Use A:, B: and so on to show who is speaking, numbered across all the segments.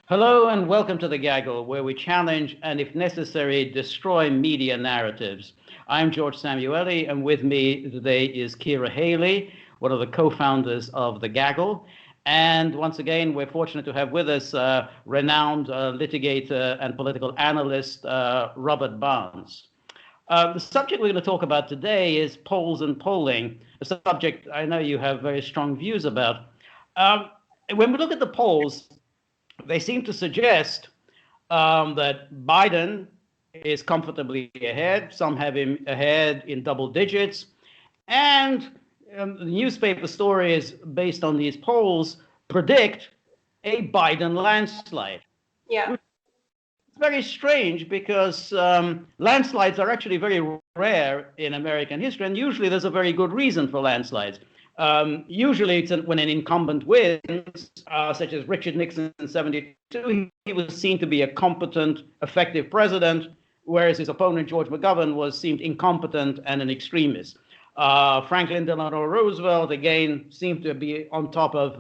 A: Hello and welcome to The Gaggle, where we challenge and, if necessary, destroy media narratives. I'm George Samuely, and with me today is Ciara Haley, one of the co-founders of The Gaggle. And once again, we're fortunate to have with us renowned litigator and political analyst Robert Barnes. The subject we're going to talk about today is polls and polling, a subject I know you have very strong views about. Um, when we look at the polls, they seem to suggest that Biden is comfortably ahead. Some have him ahead in double digits. And the newspaper stories based on these polls predict a Biden landslide.
B: Yeah.
A: It's very strange because landslides are actually very rare in American history, and usually there's a very good reason for landslides. Usually it's when an incumbent wins, such as Richard Nixon in 72, he was seen to be a competent, effective president, whereas his opponent, George McGovern, was seemed incompetent and an extremist. Franklin Delano Roosevelt, again, seemed to be on top of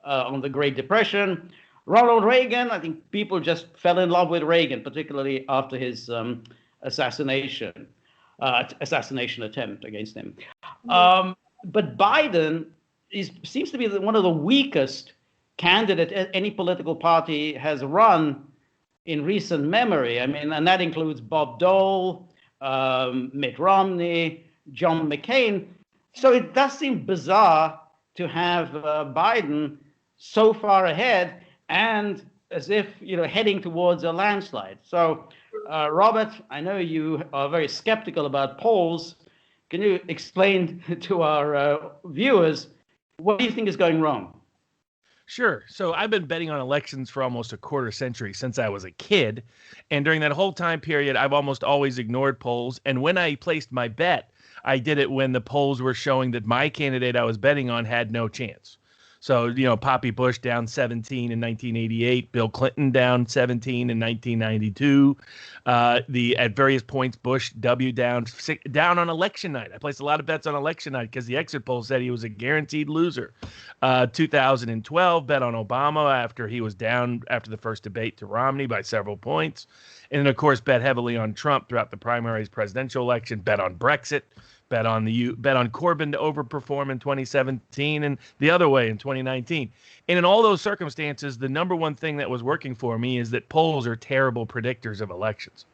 A: on the Great Depression. Ronald Reagan, I think people just fell in love with Reagan, particularly after his assassination attempt against him. But Biden seems to be one of the weakest candidates any political party has run in recent memory. I mean, and that includes Bob Dole, Mitt Romney, John McCain. So it does seem bizarre to have Biden so far ahead and as if, heading towards a landslide. So, Robert, I know you are very skeptical about polls. Can you explain to our viewers what do you think is going wrong?
C: Sure. So I've been betting on elections for almost a quarter century since I was a kid. And during that whole time period, I've almost always ignored polls. And when I placed my bet, I did it when the polls were showing that my candidate I was betting on had no chance. So, Poppy Bush down 17 in 1988, Bill Clinton down 17 in 1992. At various points, Bush W down on election night. I placed a lot of bets on election night because the exit poll said he was a guaranteed loser. 2012, bet on Obama after he was down after the first debate to Romney by several points. And then, of course, bet heavily on Trump throughout the primaries, presidential election, bet on Brexit. Bet on Corbyn to overperform in 2017 and the other way in 2019. And in all those circumstances, the number one thing that was working for me is that polls are terrible predictors of elections.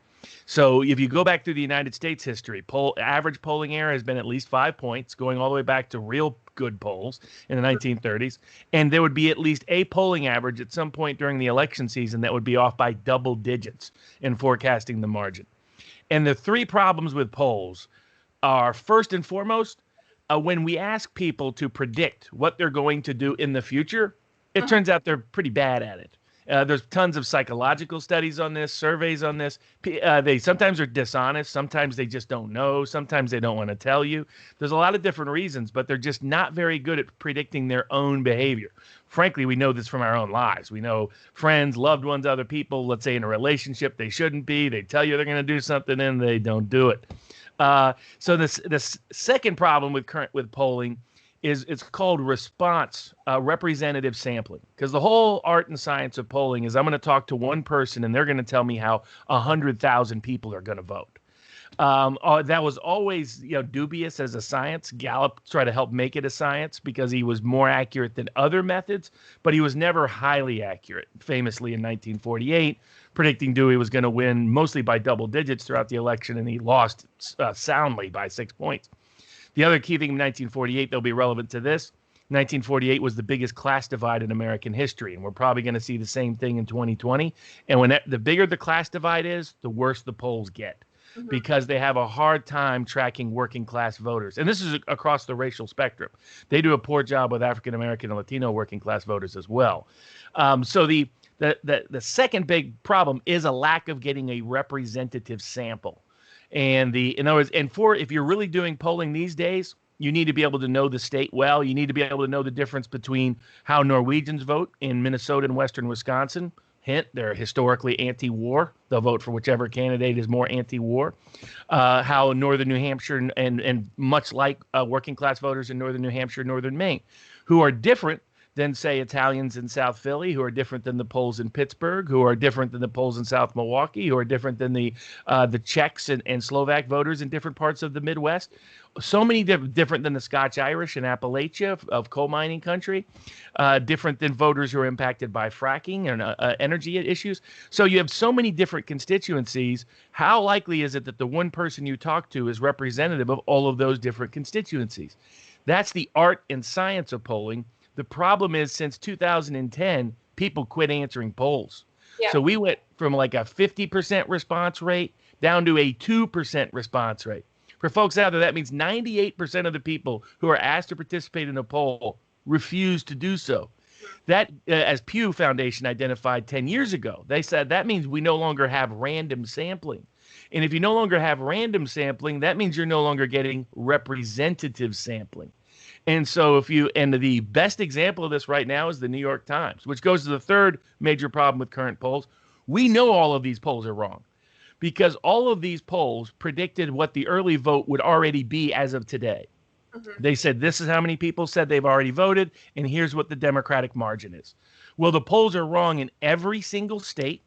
C: So if you go back through the United States history, average polling error has been at least 5 points, going all the way back to real good polls in the 1930s. And there would be at least a polling average at some point during the election season that would be off by double digits in forecasting the margin. And the three problems with polls are, first and foremost, when we ask people to predict what they're going to do in the future, it turns out they're pretty bad at it. There's tons of psychological studies on this, surveys on this. They sometimes are dishonest. Sometimes they just don't know. Sometimes they don't want to tell you. There's a lot of different reasons, but they're just not very good at predicting their own behavior. Frankly, we know this from our own lives. We know friends, loved ones, other people, let's say in a relationship, they shouldn't be. They tell you they're going to do something and they don't do it. So this second problem with polling is it's called response representative sampling, because the whole art and science of polling is I'm going to talk to one person and they're going to tell me how 100,000 people are going to vote. That was always dubious as a science. Gallup tried to help make it a science because he was more accurate than other methods, but he was never highly accurate. Famously in 1948, predicting Dewey was going to win mostly by double digits throughout the election, and he lost soundly by 6 points. The other key thing in 1948 that'll be relevant to this, 1948 was the biggest class divide in American history, and we're probably going to see the same thing in 2020. And the bigger the class divide is, the worse the polls get, because they have a hard time tracking working class voters. And this is across the racial spectrum. They do a poor job with African American and Latino working class voters as well. So the second big problem is a lack of getting a representative sample. And in other words, if you're really doing polling these days, you need to be able to know the state well. You need to be able to know the difference between how Norwegians vote in Minnesota and Western Wisconsin. Hint, they're historically anti-war. They'll vote for whichever candidate is more anti-war. How Northern New Hampshire and much like working class voters in Northern New Hampshire, Northern Maine, who are different than, say, Italians in South Philly, who are different than the Poles in Pittsburgh, who are different than the Poles in South Milwaukee, who are different than the Czechs and Slovak voters in different parts of the Midwest. So many different than the Scotch-Irish in Appalachia of coal mining country, different than voters who are impacted by fracking and energy issues. So you have so many different constituencies. How likely is it that the one person you talk to is representative of all of those different constituencies? That's the art and science of polling. The problem is, since 2010, people quit answering polls. Yeah. So we went from like a 50% response rate down to a 2% response rate. For folks out there, that means 98% of the people who are asked to participate in a poll refuse to do so. That, as Pew Foundation identified 10 years ago, they said that means we no longer have random sampling. And if you no longer have random sampling, that means you're no longer getting representative sampling. And so and the best example of this right now is the New York Times, which goes to the third major problem with current polls. We know all of these polls are wrong because all of these polls predicted what the early vote would already be as of today. Mm-hmm. They said, this is how many people said they've already voted, and here's what the Democratic margin is. Well, the polls are wrong in every single state,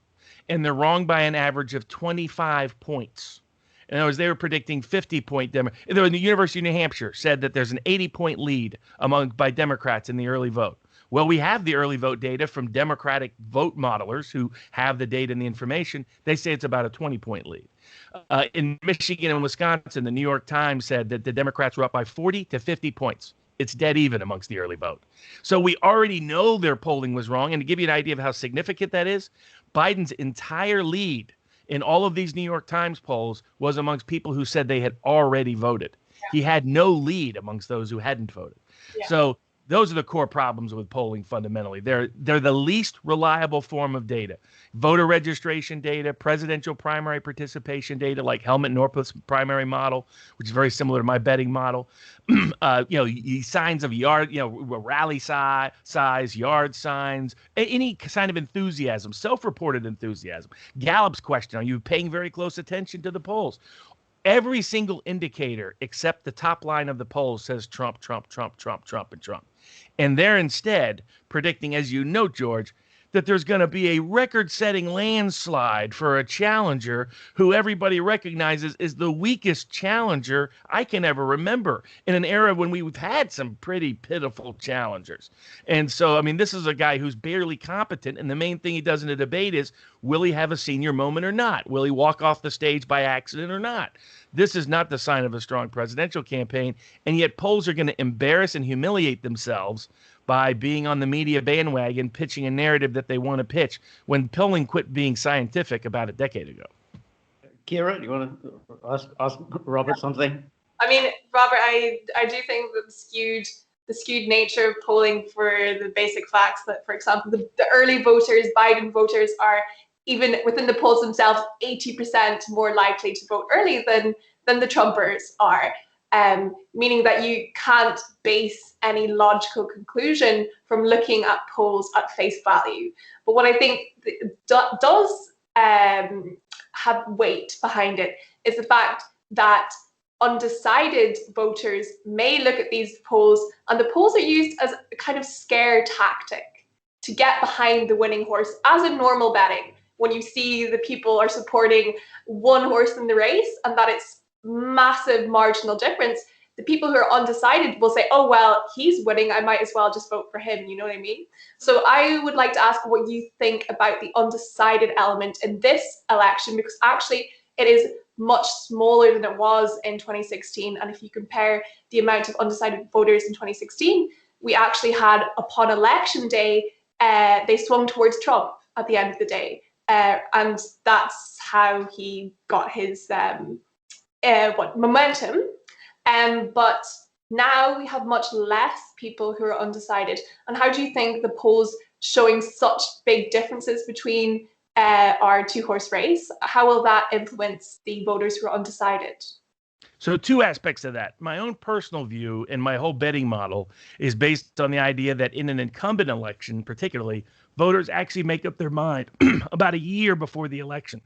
C: and they're wrong by an average of 25 points. In other words, they were predicting 50-point Democrats. The University of New Hampshire said that there's an 80-point lead by Democrats in the early vote. Well, we have the early vote data from Democratic vote modelers who have the data and the information. They say it's about a 20-point lead. In Michigan and Wisconsin, the New York Times said that the Democrats were up by 40 to 50 points. It's dead even amongst the early vote. So we already know their polling was wrong. And to give you an idea of how significant that is, Biden's entire lead in all of these New York Times polls was amongst people who said they had already voted. Yeah. He had no lead amongst those who hadn't voted. Yeah. So those are the core problems with polling fundamentally. They're the least reliable form of data. Voter registration data, presidential primary participation data, like Helmut Northup's primary model, which is very similar to my betting model. Signs of yard, rally size, yard signs, any sign of enthusiasm, self-reported enthusiasm. Gallup's question, are you paying very close attention to the polls? Every single indicator except the top line of the polls says Trump, Trump, Trump, Trump, Trump, and Trump. And they're instead predicting, as you note, George, that there's going to be a record-setting landslide for a challenger who everybody recognizes is the weakest challenger I can ever remember in an era when we've had some pretty pitiful challengers. And so, I mean, this is a guy who's barely competent, and the main thing he does in a debate is, will he have a senior moment or not? Will he walk off the stage by accident or not? This is not the sign of a strong presidential campaign, and yet polls are going to embarrass and humiliate themselves by being on the media bandwagon, pitching a narrative that they want to pitch, when polling quit being scientific about a decade ago.
A: Ciara, do you want to ask Robert something?
B: I mean, Robert, I do think that the skewed nature of polling for the basic facts that, for example, the early voters, Biden voters, are even within the polls themselves 80% more likely to vote early than the Trumpers are. Meaning that you can't base any logical conclusion from looking at polls at face value. But what I think does have weight behind it is the fact that undecided voters may look at these polls, and the polls are used as a kind of scare tactic to get behind the winning horse, as in normal betting, when you see the people are supporting one horse in the race and that it's massive marginal difference, the people who are undecided will say, oh, well, he's winning, I might as well just vote for him. You know what I mean? So I would like to ask what you think about the undecided element in this election, because actually it is much smaller than it was in 2016. And if you compare the amount of undecided voters in 2016, we actually had, upon election day, they swung towards Trump at the end of the day. And that's how he got his momentum. But now we have much less people who are undecided. And how do you think the polls showing such big differences between our two-horse race, how will that influence the voters who are undecided?
C: So two aspects of that. My own personal view and my whole betting model is based on the idea that in an incumbent election, particularly, voters actually make up their mind about a year before the election.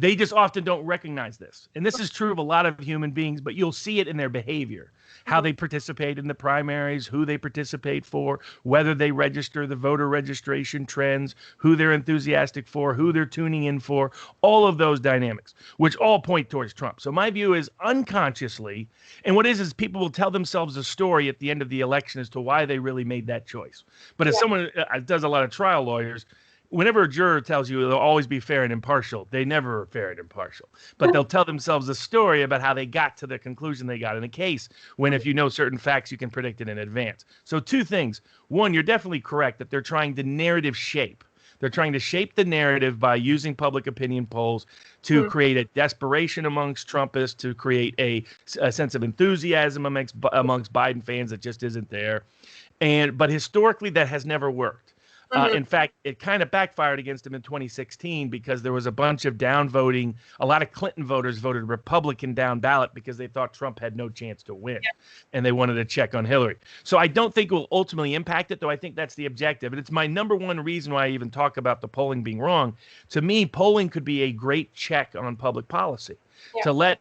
C: They just often don't recognize this. And this is true of a lot of human beings, but you'll see it in their behavior, how they participate in the primaries, who they participate for, whether they register, the voter registration trends, who they're enthusiastic for, who they're tuning in for, all of those dynamics, which all point towards Trump. So my view is unconsciously, and what is people will tell themselves a story at the end of the election as to why they really made that choice. But as someone does a lot of trial lawyers, whenever a juror tells you they'll always be fair and impartial, they never are fair and impartial. But they'll tell themselves a story about how they got to the conclusion they got in a case, when if you know certain facts, you can predict it in advance. So two things. One, you're definitely correct that they're trying to narrative shape. They're trying to shape the narrative by using public opinion polls to create a desperation amongst Trumpists, to create a sense of enthusiasm amongst Biden fans that just isn't there. But historically, that has never worked. In fact, it kind of backfired against him in 2016 because there was a bunch of downvoting. A lot of Clinton voters voted Republican down ballot because they thought Trump had no chance to win, and they wanted to check on Hillary. So I don't think it will ultimately impact it, though I think that's the objective. And it's my number one reason why I even talk about the polling being wrong. To me, polling could be a great check on public policy. To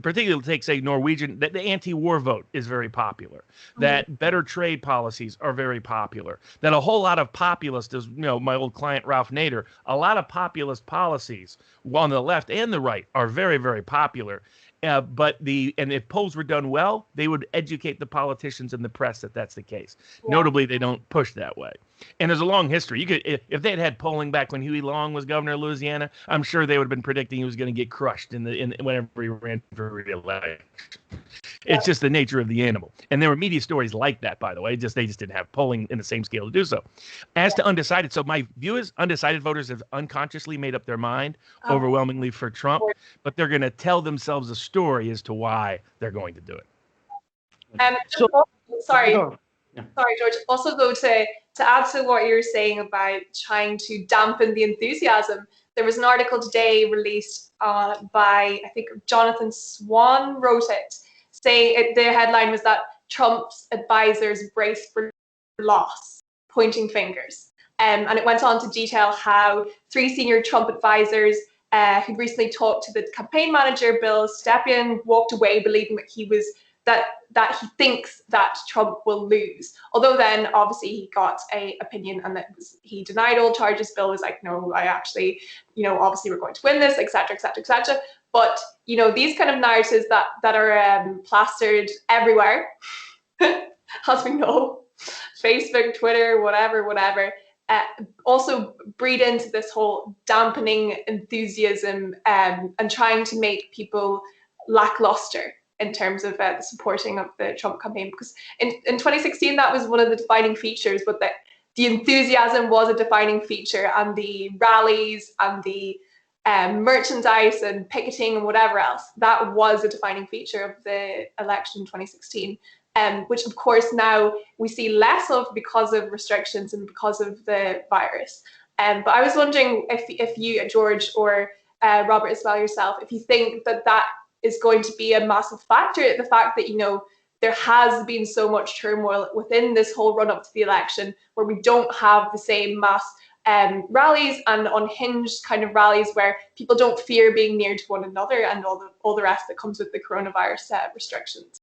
C: particularly take, say, Norwegian, that the anti-war vote is very popular, that better trade policies are very popular, that a whole lot of populist, as my old client Ralph Nader, a lot of populist policies on the left and the right are very, very popular. And if polls were done well, they would educate the politicians and the press that that's the case. Notably, they don't push that way. And there's a long history. You could, if they had polling back when Huey Long was governor of Louisiana, I'm sure they would have been predicting he was going to get crushed whenever he ran for re-election. It's just the nature of the animal. And there were media stories like that, by the way. They just didn't have polling in the same scale to do so. As to undecided, so my view is undecided voters have unconsciously made up their mind overwhelmingly for Trump, but they're going to tell themselves a story as to why they're going to do it.
B: Sorry, George. Also, though, to add to what you're saying about trying to dampen the enthusiasm, there was an article today released by, I think, Jonathan Swan wrote it, saying the headline was that Trump's advisors brace for loss, pointing fingers. And it went on to detail how 3 senior Trump advisors who'd recently talked to the campaign manager, Bill Stepien, walked away believing that that he thinks that Trump will lose. Although then obviously he got an opinion and he denied all charges. Bill was like, no, I actually, obviously we're going to win this, et cetera, et cetera, et cetera. But, these kind of narratives that are plastered everywhere, as we know, Facebook, Twitter, whatever, also breed into this whole dampening enthusiasm and trying to make people lackluster in terms of the supporting of the Trump campaign. Because in 2016, that was one of the defining features, but the enthusiasm was a defining feature, and the rallies and the merchandise and picketing and whatever else, that was a defining feature of the election in 2016. Which of course now we see less of because of restrictions and because of the virus. But I was wondering if you, George, or Robert as well yourself, if you think that is going to be a massive factor, the fact that, there has been so much turmoil within this whole run up to the election, where we don't have the same mass rallies and unhinged kind of rallies where people don't fear being near to one another and all the rest that comes with the coronavirus restrictions.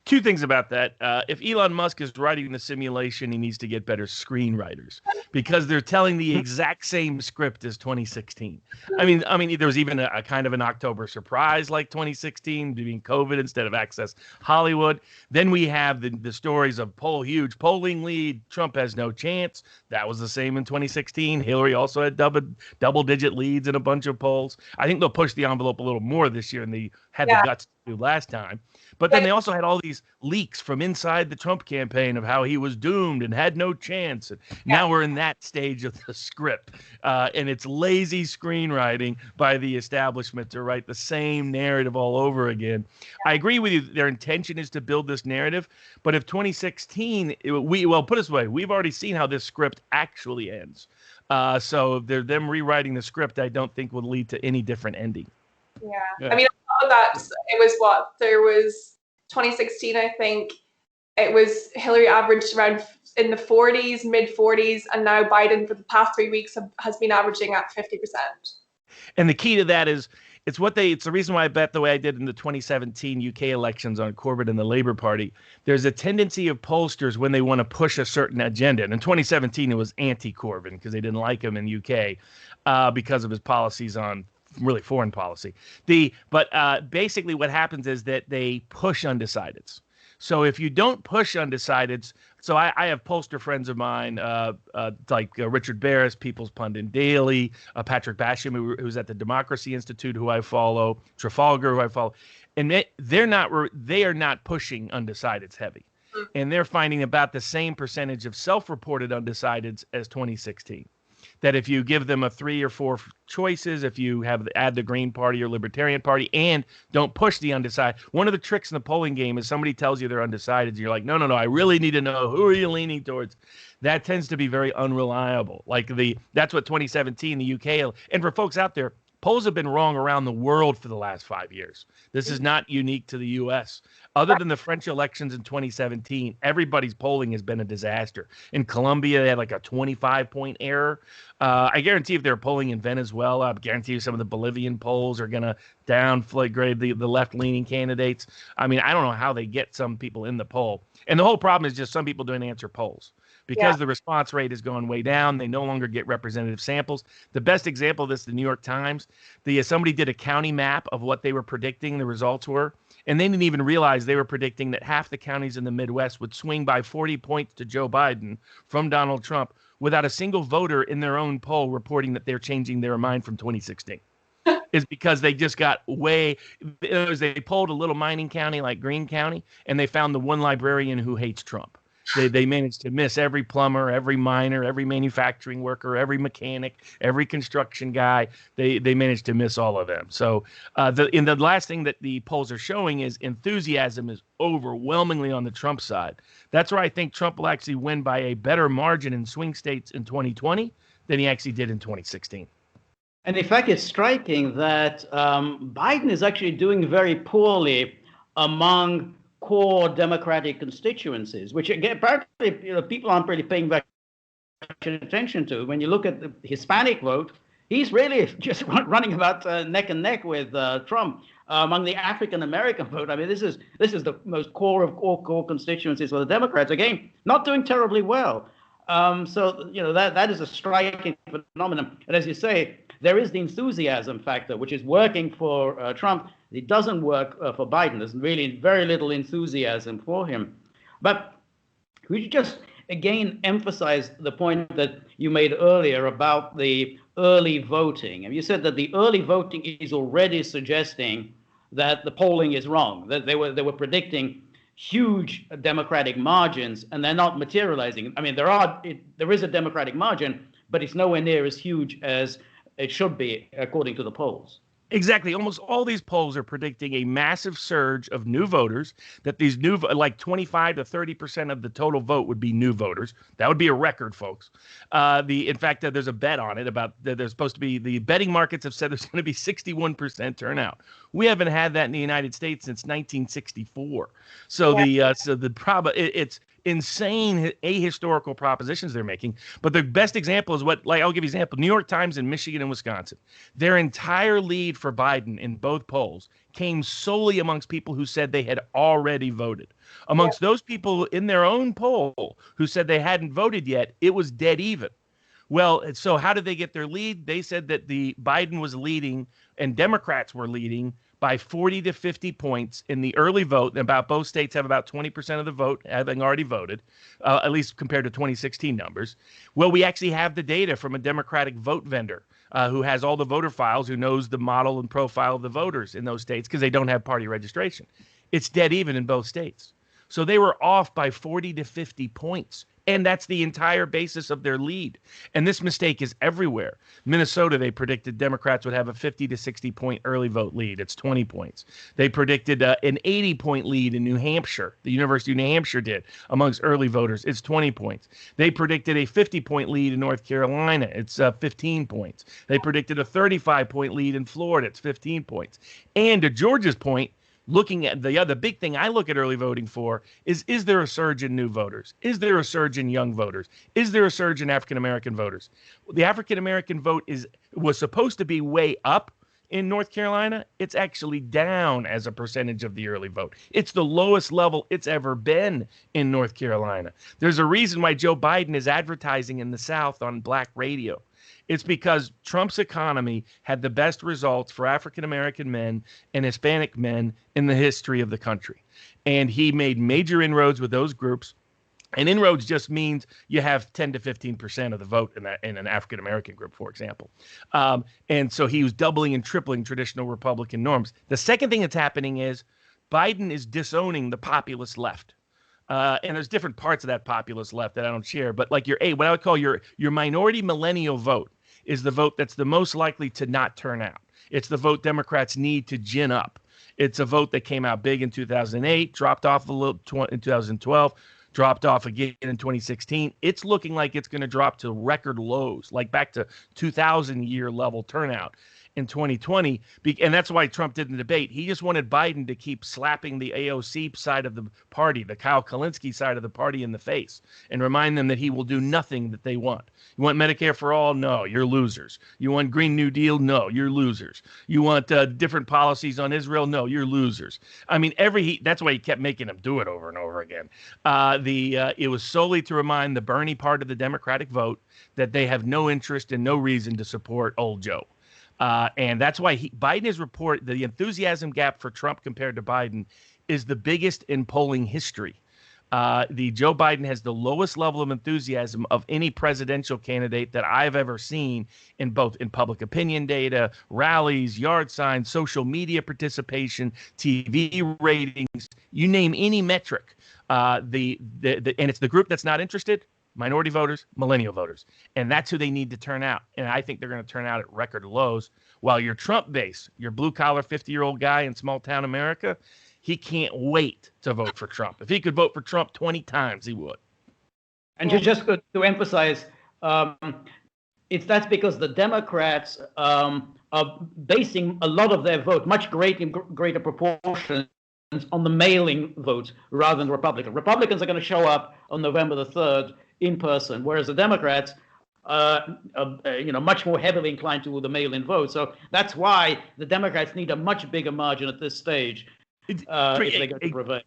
C: Two things about that. If Elon Musk is writing the simulation, he needs to get better screenwriters, because they're telling the exact same script as 2016. I mean, there was even a kind of an October surprise like 2016, doing COVID instead of Access Hollywood. Then we have the stories of huge polling lead. Trump has no chance. That was the same in 2016. Hillary also had double-digit leads in a bunch of polls. I think they'll push the envelope a little more this year than they had the guts to do last time. But then they also had all these leaks from inside the Trump campaign of how he was doomed and had no chance. And now we're in that stage of the script. And it's lazy screenwriting by the establishment to write the same narrative all over again. I agree with you. Their intention is to build this narrative. But if 2016, put it this way, we've already seen how this script actually ends. So them rewriting the script, I don't think will lead to any different ending.
B: Yeah. I mean, that it was there was 2016, I think it was Hillary averaged around in the 40s, mid 40s, and now Biden for the past 3 weeks has been averaging at 50%.
C: And the key to that is it's the reason why I bet the way I did in the 2017 UK elections on Corbyn and the Labour Party. There's a tendency of pollsters when they want to push a certain agenda. And in 2017, it was anti-Corbyn because they didn't like him in UK because of his policies on really foreign policy. But basically what happens is that they push undecideds. So if you don't push undecideds, so I have pollster friends of mine like Richard Barris, People's Pundit Daily, Patrick Basham, who's at the Democracy Institute, who I follow, Trafalgar, who I follow, and they are not pushing undecideds heavy, and they're finding about the same percentage of self-reported undecideds as 2016. That if you give them a 3 or 4 choices, if you add the Green Party or Libertarian Party and don't push the undecided, one of the tricks in the polling game is somebody tells you they're undecided. And you're like, no, I really need to know, who are you leaning towards? That tends to be very unreliable. That's what 2017, the UK, and for folks out there, polls have been wrong around the world for the last 5 years. This is not unique to the U.S. Other than the French elections in 2017, everybody's polling has been a disaster. In Colombia, they had like a 25-point error. I guarantee if they're polling in Venezuela, I guarantee you some of the Bolivian polls are going to downgrade the left-leaning candidates. I mean, I don't know how they get some people in the poll. And the whole problem is just some people don't answer polls. Because the response rate is going way down, they no longer get representative samples. The best example of this, the New York Times, somebody did a county map of what they were predicting the results were, and they didn't even realize they were predicting that half the counties in the Midwest would swing by 40 points to Joe Biden from Donald Trump without a single voter in their own poll reporting that they're changing their mind from 2016. Is because they just got they polled a little mining county like Greene County, and they found the one librarian who hates Trump. They managed to miss every plumber, every miner, every manufacturing worker, every mechanic, every construction guy. They managed to miss all of them. So the last thing that the polls are showing is enthusiasm is overwhelmingly on the Trump side. That's where I think Trump will actually win by a better margin in swing states in 2020 than he actually did in 2016.
A: And in fact, it's striking that Biden is actually doing very poorly among core Democratic constituencies, which apparently people aren't really paying much attention to. When you look at the Hispanic vote, he's really just running about neck and neck with Trump. Among the African American vote, I mean, this is the most core of core constituencies for the Democrats. Again, not doing terribly well. So that is a striking phenomenon. And as you say, there is the enthusiasm factor, which is working for Trump. It doesn't work for Biden. There's really very little enthusiasm for him. But could you just again emphasize the point that you made earlier about the early voting? And you said that the early voting is already suggesting that the polling is wrong, that they were predicting huge Democratic margins, and they're not materializing. I mean, there is a Democratic margin, but it's nowhere near as huge as it should be, according to the polls.
C: Exactly. Almost all these polls are predicting a massive surge of new voters, that these new, like 25 to 30% of the total vote would be new voters. That would be a record, folks. In fact, there's a bet on it about that there's supposed to be, the betting markets have said there's going to be 61% turnout. We haven't had that in the United States since 1964. So it's insane ahistorical propositions they're making. But the best example is I'll give you an example. New York Times in Michigan and Wisconsin. Their entire lead for Biden in both polls came solely amongst people who said they had already voted. Amongst those people in their own poll who said they hadn't voted yet, it was dead even. Well, so how did they get their lead? They said that Biden was leading and Democrats were leading by 40 to 50 points in the early vote. About both states have about 20% of the vote having already voted, at least compared to 2016 numbers. Well, we actually have the data from a Democratic vote vendor who has all the voter files, who knows the model and profile of the voters in those states because they don't have party registration. It's dead even in both states. So they were off by 40 to 50 points. And that's the entire basis of their lead. And this mistake is everywhere. Minnesota, they predicted Democrats would have a 50 to 60 point early vote lead. It's 20 points. They predicted an 80-point lead in New Hampshire. The University of New Hampshire did amongst early voters. It's 20 points. They predicted a 50-point lead in North Carolina. It's 15 points. They predicted a 35-point lead in Florida. It's 15 points. And to Georgia's point, looking at the other big thing I look at early voting for is there a surge in new voters? Is there a surge in young voters? Is there a surge in African American voters? The African American vote was supposed to be way up in North Carolina. It's actually down as a percentage of the early vote. It's the lowest level it's ever been in North Carolina. There's a reason why Joe Biden is advertising in the South on black radio. It's because Trump's economy had the best results for African American men and Hispanic men in the history of the country. And he made major inroads with those groups. And inroads just means you have 10 to 15% of the vote in an African American group, for example. And so he was doubling and tripling traditional Republican norms. The second thing that's happening is Biden is disowning the populist left. And there's different parts of that populist left that I don't share. But like what I would call your minority millennial vote is the vote that's the most likely to not turn out. It's the vote Democrats need to gin up. It's a vote that came out big in 2008, dropped off a little in 2012. Dropped off again in 2016. It's looking like it's going to drop to record lows, like back to 2000 year level turnout in 2020. And that's why Trump didn't debate. He just wanted Biden to keep slapping the AOC side of the party, the Kyle Kalinske side of the party in the face and remind them that he will do nothing that they want. You want Medicare for all? No, you're losers. You want Green New Deal? No, you're losers. You want different policies on Israel? No, you're losers. I mean, that's why he kept making him do it over and over again. It was solely to remind the Bernie part of the Democratic vote that they have no interest and no reason to support old Joe. And that's why Biden's report, the enthusiasm gap for Trump compared to Biden is the biggest in polling history. The Joe Biden has the lowest level of enthusiasm of any presidential candidate that I've ever seen in public opinion data, rallies, yard signs, social media participation, TV ratings, you name any metric. And it's the group that's not interested. Minority voters, millennial voters. And that's who they need to turn out. And I think they're going to turn out at record lows. While your Trump base, your blue-collar 50-year-old guy in small-town America, he can't wait to vote for Trump. If he could vote for Trump 20 times, he would.
A: And just to emphasize, that's because the Democrats are basing a lot of their vote, much greater proportion, on the mailing votes rather than Republicans. Republicans are going to show up on November the 3rd in person, whereas the Democrats much more heavily inclined to the mail-in vote. So that's why the Democrats need a much bigger margin at this stage if they're going to prevail.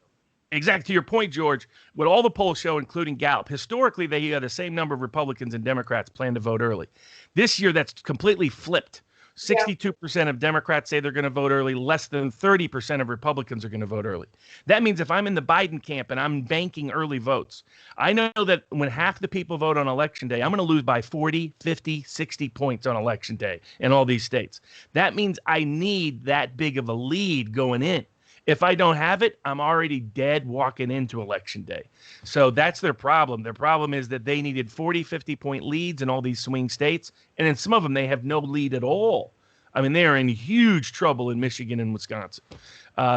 C: Exactly. To your point, George, what all the polls show, including Gallup, historically, they had the same number of Republicans and Democrats plan to vote early. This year, that's completely flipped. 62% of Democrats say they're going to vote early. Less than 30% of Republicans are going to vote early. That means if I'm in the Biden camp and I'm banking early votes, I know that when half the people vote on election day, I'm going to lose by 40, 50, 60 points on election day in all these states. That means I need that big of a lead going in. If I don't have it, I'm already dead walking into election day. So that's their problem. Their problem is that they needed 40, 50-point leads in all these swing states. And in some of them, they have no lead at all. I mean, they are in huge trouble in Michigan and Wisconsin,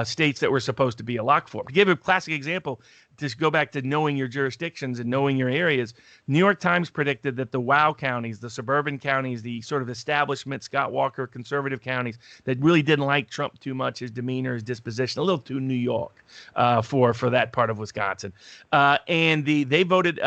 C: states that were supposed to be a lock for. To give a classic example, to go back to knowing your jurisdictions and knowing your areas, New York Times predicted that the WOW counties, the suburban counties, the sort of establishment, Scott Walker, conservative counties that really didn't like Trump too much, his demeanor, his disposition, a little too New York for that part of Wisconsin. And they voted,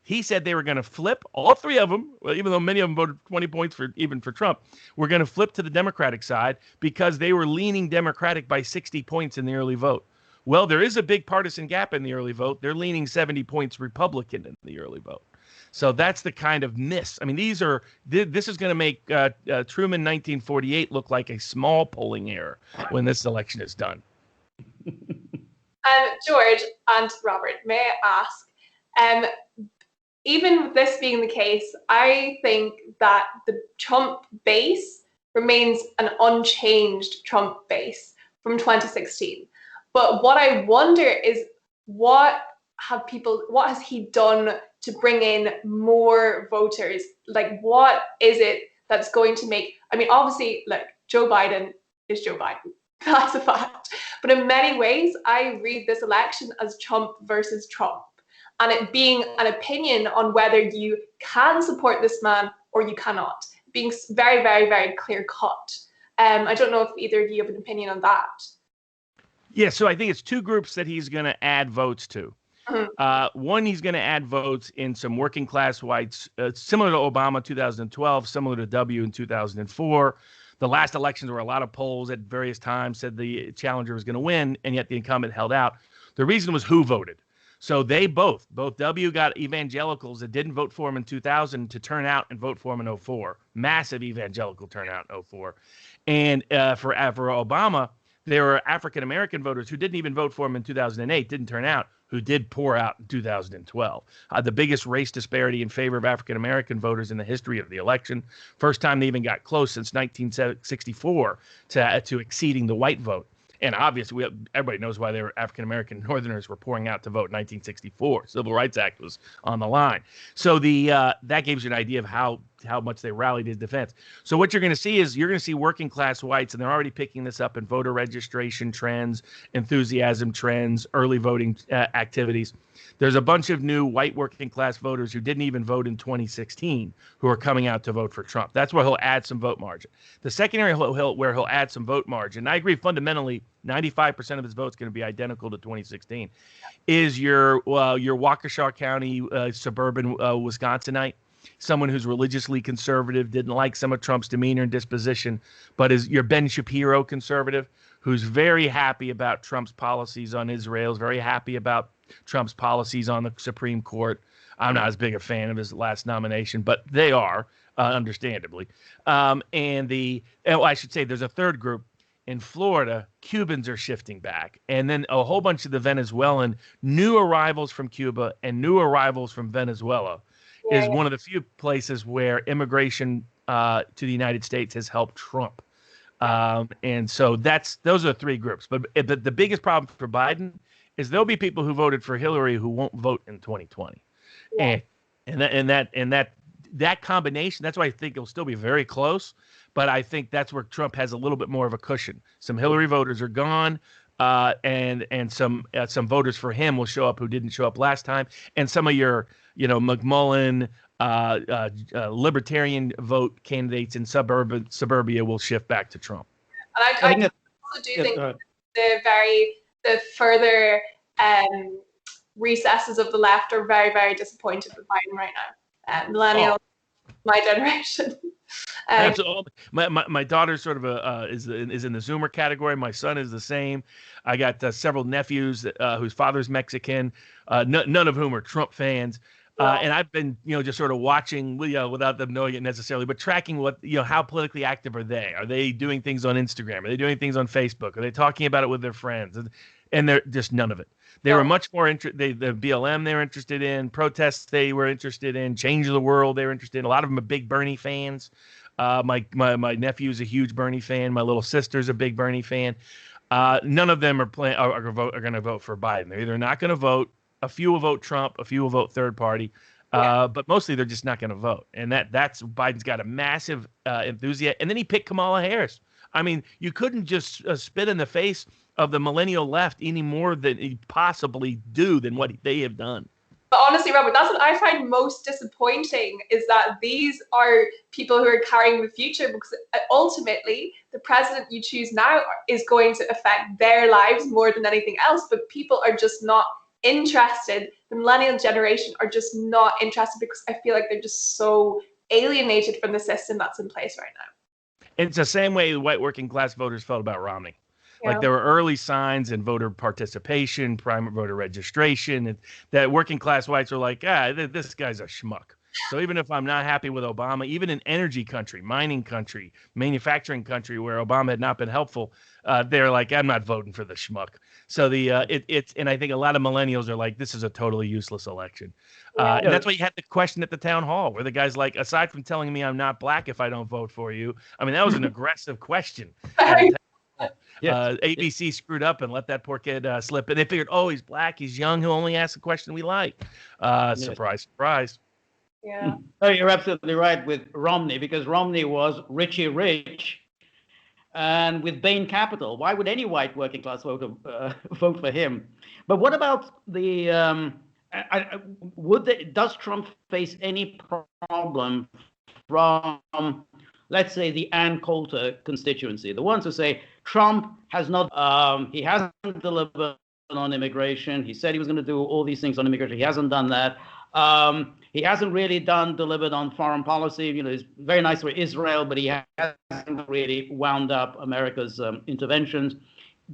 C: he said they were going to flip, all three of them, well, even though many of them voted 20 points even for Trump, were going to flip to the Democratic side because they were leaning Democratic by 60 points in the early vote. Well, there is a big partisan gap in the early vote. They're leaning 70 points Republican in the early vote. So that's the kind of miss. I mean, this is going to make Truman 1948 look like a small polling error when this election is done.
B: George and Robert, may I ask, even with this being the case, I think that the Trump base remains an unchanged Trump base from 2016. But what I wonder is what has he done to bring in more voters? Like, what is it that's going to make, I mean, obviously, like, Joe Biden is Joe Biden. That's a fact. But in many ways, I read this election as Trump versus Trump, and it being an opinion on whether you can support this man or you cannot, being very, very, very clear cut. I don't know if either of you have an opinion on that.
C: Yeah, so I think it's two groups that he's going to add votes to. One, he's going to add votes in some working class whites, similar to Obama 2012, similar to W in 2004. The last elections were a lot of polls at various times said the challenger was going to win, and yet the incumbent held out. The reason was who voted. So they both W got evangelicals that didn't vote for him in 2000 to turn out and vote for him in 2004. Massive evangelical turnout in 2004. And for Obama, there were African-American voters who didn't even vote for him in 2008, didn't turn out, who did pour out in 2012. The biggest race disparity in favor of African-American voters in the history of the election. First time they even got close since 1964 to exceeding the white vote. And obviously, everybody knows why they were African-American Northerners were pouring out to vote in 1964. Civil Rights Act was on the line. So that gives you an idea of how much they rallied his defense. So what you're going to see is you're going to see working class whites, and they're already picking this up in voter registration trends, enthusiasm trends, early voting activities. There's a bunch of new white working class voters who didn't even vote in 2016 who are coming out to vote for Trump. That's where he'll add some vote margin. The second area where he'll add some vote margin, I agree fundamentally, 95% of his vote's going to be identical to 2016, is your Waukesha County suburban Wisconsinite. Someone who's religiously conservative, didn't like some of Trump's demeanor and disposition, but is your Ben Shapiro conservative, who's very happy about Trump's policies on Israel, is very happy about Trump's policies on the Supreme Court. I'm not as big a fan of his last nomination, but they are, understandably. I should say there's a third group. In Florida, Cubans are shifting back. And then a whole bunch of the Venezuelan new arrivals from Cuba and new arrivals from Venezuela is one of the few places where immigration to the United States has helped Trump. And so those are three groups. But the biggest problem for Biden is there'll be people who voted for Hillary who won't vote in 2020. Yeah. And that combination, that's why I think it'll still be very close. But I think that's where Trump has a little bit more of a cushion. Some Hillary voters are gone. And some voters for him will show up who didn't show up last time. And some of your, McMullen, libertarian vote candidates in suburbia will shift back to Trump.
B: And I also do think the further recesses of the left are very, very disappointed with Biden right now. Millennials, my generation.
C: Absolutely. My daughter sort of is in the Zoomer category. My son is the same. I got several nephews whose father's Mexican, none of whom are Trump fans. And I've been, just sort of watching, without them knowing it necessarily, but tracking how politically active are they? Are they doing things on Instagram? Are they doing things on Facebook? Are they talking about it with their friends? And they're just none of it. They were much more the BLM they were interested in, protests they were interested in, change of the world they were interested in. A lot of them are big Bernie fans. My nephew's a huge Bernie fan. My little sister's a big Bernie fan. None of them are going to vote for Biden. They're either not going to vote. A few will vote Trump. A few will vote third party. But mostly they're just not going to vote. And that's Biden's got a massive enthusiasm. And then he picked Kamala Harris. I mean, you couldn't just spit in the face of the millennial left any more than he possibly do than what they have done.
B: But honestly, Robert, that's what I find most disappointing, is that these are people who are carrying the future, because ultimately the president you choose now is going to affect their lives more than anything else. But people are just not interested. The millennial generation are just not interested because I feel like they're just so alienated from the system that's in place right now.
C: And it's the same way white working class voters felt about Romney. Like there were early signs in voter participation, primary voter registration, and that working class whites were like, this guy's a schmuck. So even if I'm not happy with Obama, even in energy country, mining country, manufacturing country where Obama had not been helpful, they're like, I'm not voting for the schmuck. So and I think a lot of millennials are like, this is a totally useless election. And that's why you had the question at the town hall where the guy's like, aside from telling me I'm not black if I don't vote for you, I mean, that was an aggressive question. ABC screwed up and let that poor kid slip. And they figured, he's black, he's young, he'll only ask the question we like. Surprise, surprise.
B: Yeah.
A: Oh, you're absolutely right with Romney, because Romney was Richie Rich and with Bain Capital. Why would any white working class voter vote for him? But what about does Trump face any problem from, let's say, the Ann Coulter constituency, the ones who say, Trump has not, he hasn't delivered on immigration. He said he was going to do all these things on immigration. He hasn't done that. He hasn't really delivered on foreign policy. You know, it's very nice for Israel, but he hasn't really wound up America's interventions.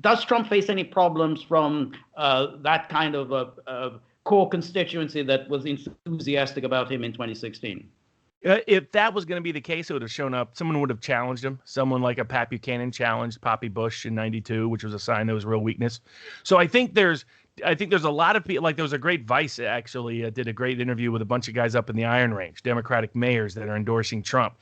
A: Does Trump face any problems from that kind of core constituency that was enthusiastic about him in 2016?
C: If that was going to be the case, it would have shown up. Someone would have challenged him. Someone like a Pat Buchanan challenged Poppy Bush in '92, which was a sign there was real weakness. So I think there's a lot of people. Like there was a great Vice actually did a great interview with a bunch of guys up in the Iron Range, Democratic mayors that are endorsing Trump.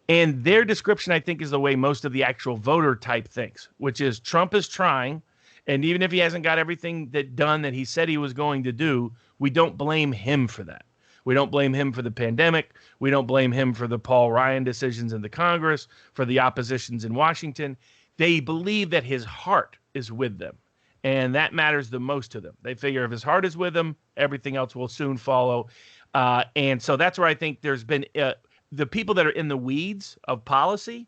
C: And their description, I think, is the way most of the actual voter type thinks, which is Trump is trying. And even if he hasn't got everything done that he said he was going to do, we don't blame him for that. We don't blame him for the pandemic. We don't blame him for the Paul Ryan decisions in the Congress, for the oppositions in Washington. They believe that his heart is with them. And that matters the most to them. They figure if his heart is with him, everything else will soon follow. And so that's where I think there's been the people that are in the weeds of policy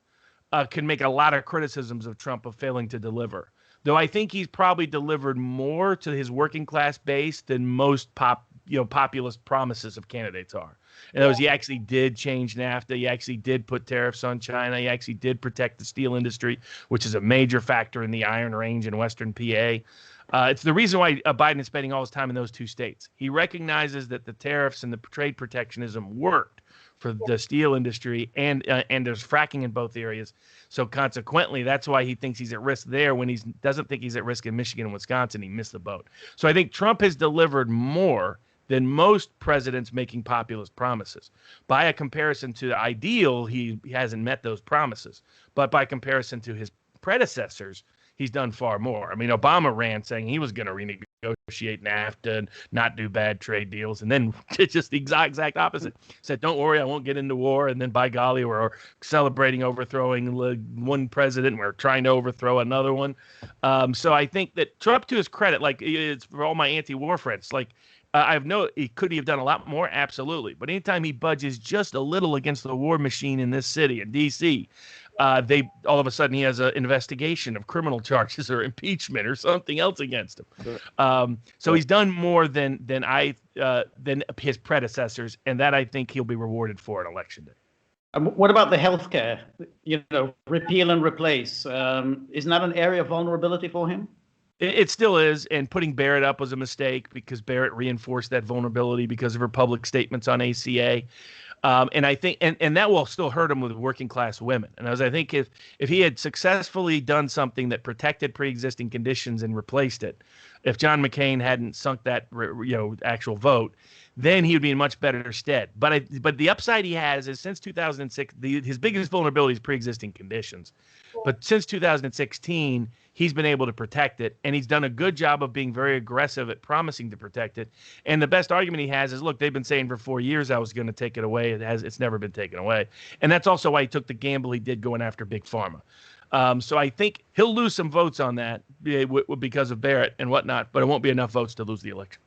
C: can make a lot of criticisms of Trump of failing to deliver. Though I think he's probably delivered more to his working class base than most populist promises of candidates are. In other words, he actually did change NAFTA. He actually did put tariffs on China. He actually did protect the steel industry, which is a major factor in the Iron Range in Western PA. It's the reason why Biden is spending all his time in those two states. He recognizes that the tariffs and the trade protectionism worked for the steel industry, and there's fracking in both areas. So consequently, that's why he thinks he's at risk there when he doesn't think he's at risk in Michigan and Wisconsin. He missed the boat. So I think Trump has delivered more than most presidents making populist promises. By a comparison to the ideal, he hasn't met those promises. But by comparison to his predecessors, he's done far more. I mean, Obama ran saying he was going to renegotiate NAFTA and not do bad trade deals. And then just the exact opposite. Said, don't worry, I won't get into war. And then by golly, we're celebrating overthrowing one president. We're trying to overthrow another one. So I think that Trump, to his credit, like it's for all my anti-war friends, like could he have done a lot more? Absolutely. But anytime he budges just a little against the war machine in this city, in D.C., all of a sudden he has an investigation of criminal charges or impeachment or something else against him. So he's done more than his predecessors, and that I think he'll be rewarded for on Election Day.
A: What about the healthcare? Repeal and replace. Isn't that an area of vulnerability for him?
C: It still is, and putting Barrett up was a mistake because Barrett reinforced that vulnerability because of her public statements on ACA. And I think, and that will still hurt him with working class women. And as I think if he had successfully done something that protected pre-existing conditions and replaced it, if John McCain hadn't sunk that actual vote, then he would be in much better stead. But the upside he has is since 2006, his biggest vulnerability is pre-existing conditions. But since 2016, he's been able to protect it, and he's done a good job of being very aggressive at promising to protect it. And the best argument he has is, look, they've been saying for 4 years I was going to take it away. It's never been taken away. And that's also why he took the gamble he did going after Big Pharma. So I think he'll lose some votes on that because of Barrett and whatnot, but it won't be enough votes to lose the election.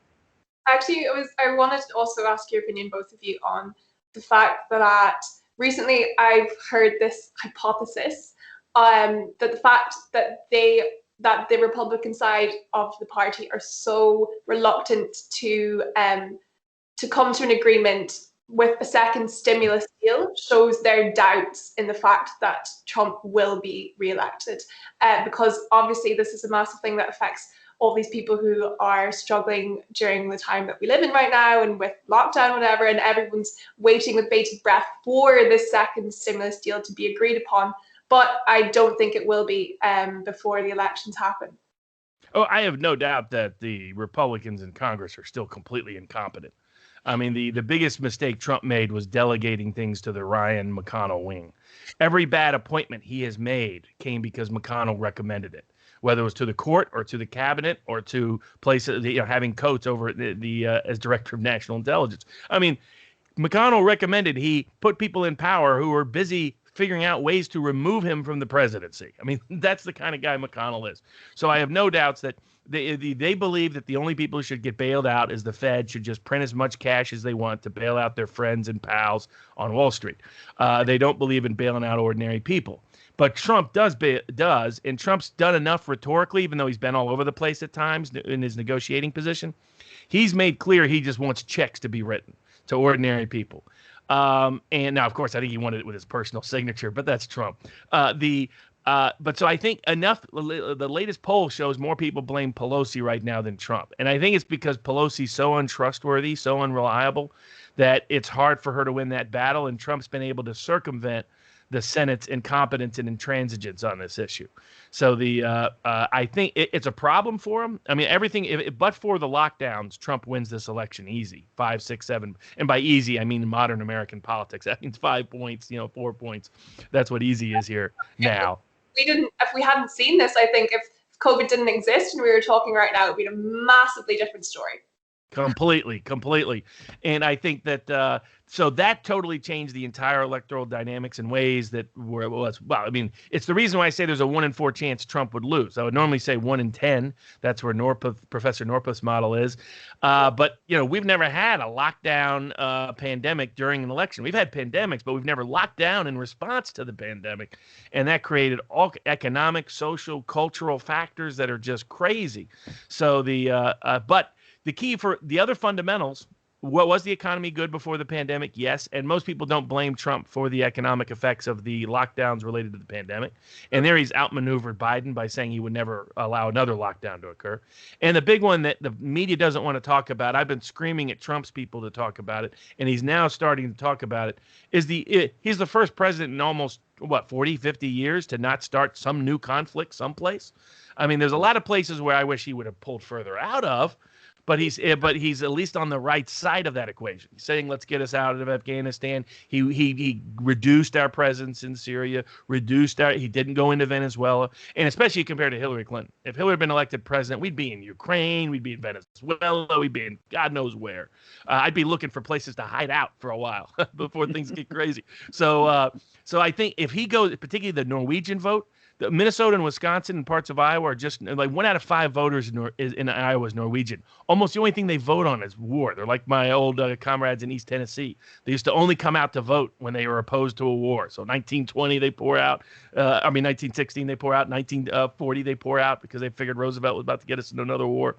B: Actually, I wanted to also ask your opinion, both of you, on the fact that recently I've heard this hypothesis that the fact that the Republican side of the party are so reluctant to come to an agreement with a second stimulus deal shows their doubts in the fact that Trump will be reelected, because obviously this is a massive thing that affects all these people who are struggling during the time that we live in right now and with lockdown, whatever, and everyone's waiting with bated breath for this second stimulus deal to be agreed upon. But I don't think it will be before the elections happen.
C: Oh, I have no doubt that the Republicans in Congress are still completely incompetent. I mean, the biggest mistake Trump made was delegating things to the Ryan McConnell wing. Every bad appointment he has made came because McConnell recommended it, whether it was to the court or to the cabinet or to places, having Coates over as director of national intelligence. I mean, McConnell recommended he put people in power who were busy figuring out ways to remove him from the presidency. I mean, that's the kind of guy McConnell is. So I have no doubts that they believe that the only people who should get bailed out is the Fed should just print as much cash as they want to bail out their friends and pals on Wall Street. They don't believe in bailing out ordinary people. But Trump does, and Trump's done enough rhetorically, even though he's been all over the place at times in his negotiating position. He's made clear he just wants checks to be written to ordinary people. And now, of course, I think he wanted it with his personal signature, but that's Trump. But so I think the latest poll shows more people blame Pelosi right now than Trump. And I think it's because Pelosi's so untrustworthy, so unreliable, that it's hard for her to win that battle. And Trump's been able to circumvent the Senate's incompetence and intransigence on this issue. So I think it's a problem for him. I mean, everything, but for the lockdowns, Trump wins this election easy, 5, 6, 7. And by easy, I mean modern American politics. That means 5 points, 4 points. That's what easy is here now.
B: If we hadn't seen this, I think if COVID didn't exist and we were talking right now, it would be a massively different story.
C: Completely. And I think that so that totally changed the entire electoral dynamics in ways that it's the reason why I say there's a 1 in 4 chance Trump would lose. I would normally say 1 in 10. That's where Professor Norpoth's model is. But we've never had a lockdown pandemic during an election. We've had pandemics, but we've never locked down in response to the pandemic. And that created all economic, social, cultural factors that are just crazy. So but the key for the other fundamentals, was the economy good before the pandemic? Yes. And most people don't blame Trump for the economic effects of the lockdowns related to the pandemic. And there he's outmaneuvered Biden by saying he would never allow another lockdown to occur. And the big one that the media doesn't want to talk about, I've been screaming at Trump's people to talk about it, and he's now starting to talk about it, is he's the first president in almost, 40, 50 years to not start some new conflict someplace. I mean, there's a lot of places where I wish he would have pulled further out of, but he's at least on the right side of that equation. He's saying, let's get us out of Afghanistan. He reduced our presence in Syria, he didn't go into Venezuela, and especially compared to Hillary Clinton. If Hillary had been elected president, we'd be in Ukraine, we'd be in Venezuela, we'd be in God knows where. I'd be looking for places to hide out for a while before things get crazy. So I think if he goes, particularly the Norwegian vote, Minnesota and Wisconsin and parts of Iowa are just like 1 out of 5 voters in Iowa is Norwegian. Almost the only thing they vote on is war. They're like my old comrades in East Tennessee. They used to only come out to vote when they were opposed to a war. So 1920 they pour out. 1916 they pour out. 1940 they pour out because they figured Roosevelt was about to get us into another war.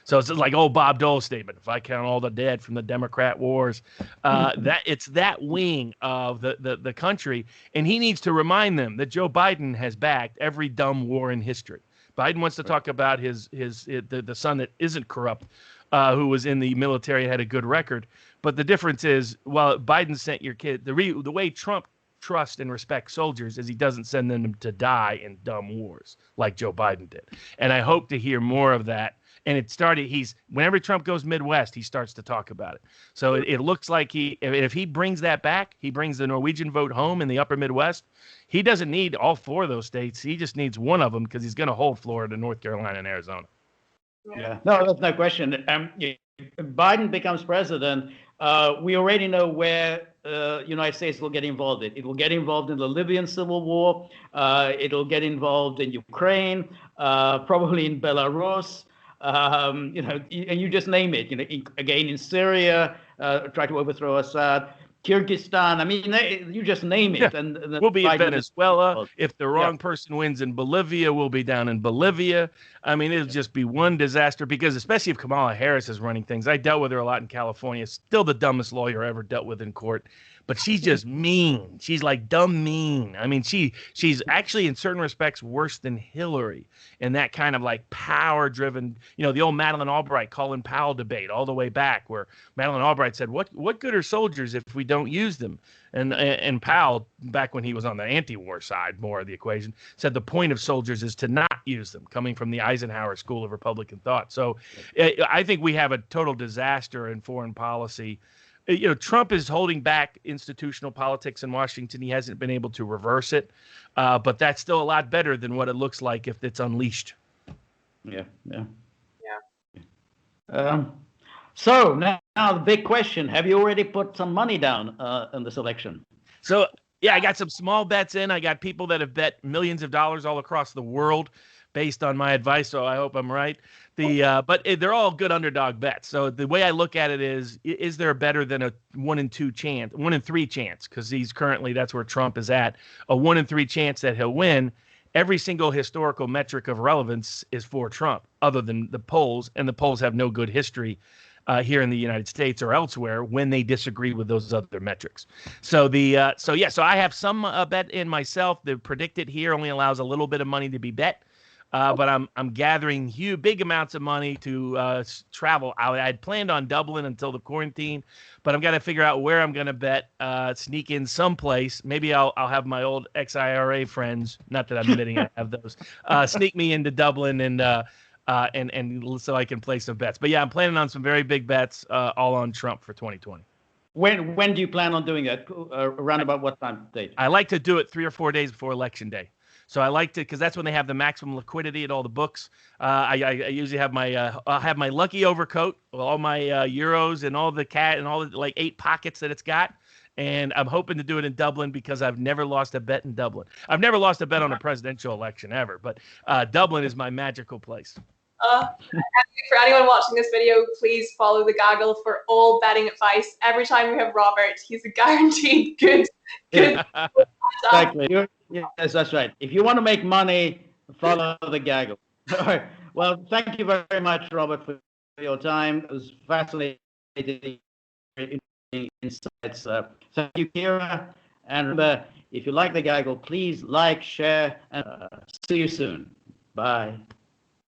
C: So it's like old Bob Dole's statement. If I count all the dead from the Democrat wars, that it's that wing of the country, and he needs to remind them that Joe Biden has backed every dumb war in history. Biden wants to talk about the son that isn't corrupt, who was in the military and had a good record. But the difference is, while Biden sent your kid, the way Trump trusts and respects soldiers is he doesn't send them to die in dumb wars like Joe Biden did. And I hope to hear more of that. And it started, whenever Trump goes Midwest, he starts to talk about it. So it looks like if he brings that back, he brings the Norwegian vote home in the upper Midwest. He doesn't need all 4 of those states. He just needs one of them because he's going to hold Florida, North Carolina, and Arizona.
A: Yeah, no, that's no question. If Biden becomes president, we already know where the United States will get involved in. It will get involved in the Libyan civil war. It'll get involved in Ukraine, probably in Belarus. And you just name it, again in Syria, try to overthrow Assad, Kyrgyzstan. I mean, you just name it.
C: Yeah.
A: And
C: we'll be in Venezuela. If the wrong person wins in Bolivia, we'll be down in Bolivia. I mean, it'll just be one disaster because especially if Kamala Harris is running things. I dealt with her a lot in California. Still the dumbest lawyer I ever dealt with in court. But she's just mean. She's like dumb mean. I mean, she's actually in certain respects worse than Hillary in that kind of like power-driven, the old Madeleine Albright, Colin Powell debate all the way back where Madeleine Albright said, what good are soldiers if we don't use them? And Powell, back when he was on the anti-war side more of the equation, said the point of soldiers is to not use them, coming from the Eisenhower School of Republican thought. So I think we have a total disaster in foreign policy. Trump is holding back institutional politics in Washington. He hasn't been able to reverse it, but that's still a lot better than what it looks like if it's unleashed.
A: Yeah. So now the big question: have you already put some money down in this election?
C: So yeah, I got some small bets in. I got people that have bet millions of dollars all across the world. based on my advice, so I hope I'm right. But they're all good underdog bets. So the way I look at it is there better than a 1 in 2 chance, 1 in 3 chance? Because that's where Trump is at, a 1 in 3 chance that he'll win. Every single historical metric of relevance is for Trump, other than the polls, and the polls have no good history here in the United States or elsewhere when they disagree with those other metrics. So so I have some bet in myself. The predicted here only allows a little bit of money to be bet. But I'm gathering big amounts of money to travel out. I had planned on Dublin until the quarantine, but I've got to figure out where I'm going to bet, sneak in someplace. Maybe I'll have my old ex-IRA friends, not that I'm admitting I have those, sneak me into Dublin and so I can play some bets. But yeah, I'm planning on some very big bets, all on Trump for 2020.
A: When do you plan on doing that? Around about what time date?
C: I like to do it 3 or 4 days before Election Day. So I like to, because that's when they have the maximum liquidity at all the books. I usually have I'll have my lucky overcoat with all my euros and all the and all the 8 pockets that it's got. And I'm hoping to do it in Dublin because I've never lost a bet in Dublin. I've never lost a bet on a presidential election ever, but Dublin is my magical place.
B: For anyone watching this video, please follow the gaggle for all betting advice. Every time we have Robert, he's a guaranteed good.
A: Exactly. Yes, that's right. If you want to make money, follow the gaggle. All right. Well, thank you very much, Robert, for your time. It was fascinating insights. Thank you, Ciara. And remember, if you like the gaggle, please like, share, and see you soon. Bye.